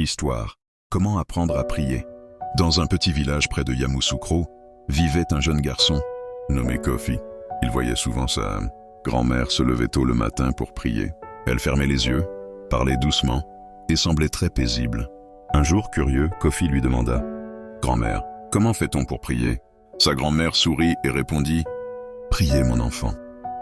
Histoire. Comment apprendre à prier? Dans un petit village près de Yamoussoukro, vivait un jeune garçon nommé Kofi. Il voyait souvent sa grand-mère se lever tôt le matin pour prier. Elle fermait les yeux, parlait doucement et semblait très paisible. Un jour, curieux, Kofi lui demanda « Grand-mère, comment fait-on pour prier ?» Sa grand-mère sourit et répondit « Prier, mon enfant,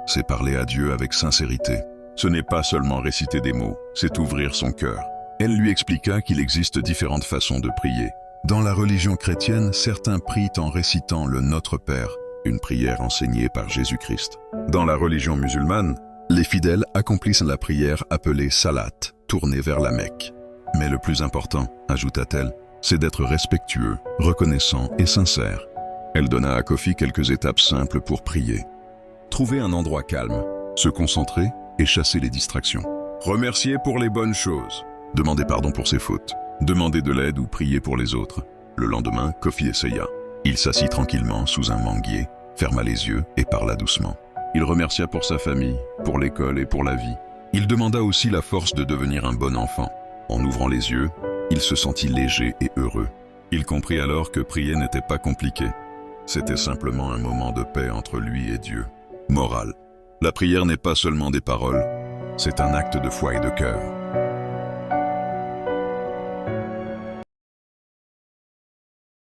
c'est parler à Dieu avec sincérité. Ce n'est pas seulement réciter des mots, c'est ouvrir son cœur. » Elle lui expliqua qu'il existe différentes façons de prier. Dans la religion chrétienne, certains prient en récitant le Notre Père, une prière enseignée par Jésus-Christ. Dans la religion musulmane, les fidèles accomplissent la prière appelée Salat, tournée vers la Mecque. Mais le plus important, ajouta-t-elle, c'est d'être respectueux, reconnaissant et sincère. Elle donna à Kofi quelques étapes simples pour prier. Trouver un endroit calme, se concentrer et chasser les distractions. Remercier pour les bonnes choses. Demander pardon pour ses fautes. Demander de l'aide ou prier pour les autres. Le lendemain, Kofi essaya. Il s'assit tranquillement sous un manguier, ferma les yeux et parla doucement. Il remercia pour sa famille, pour l'école et pour la vie. Il demanda aussi la force de devenir un bon enfant. En ouvrant les yeux, il se sentit léger et heureux. Il comprit alors que prier n'était pas compliqué. C'était simplement un moment de paix entre lui et Dieu. Morale. La prière n'est pas seulement des paroles, c'est un acte de foi et de cœur.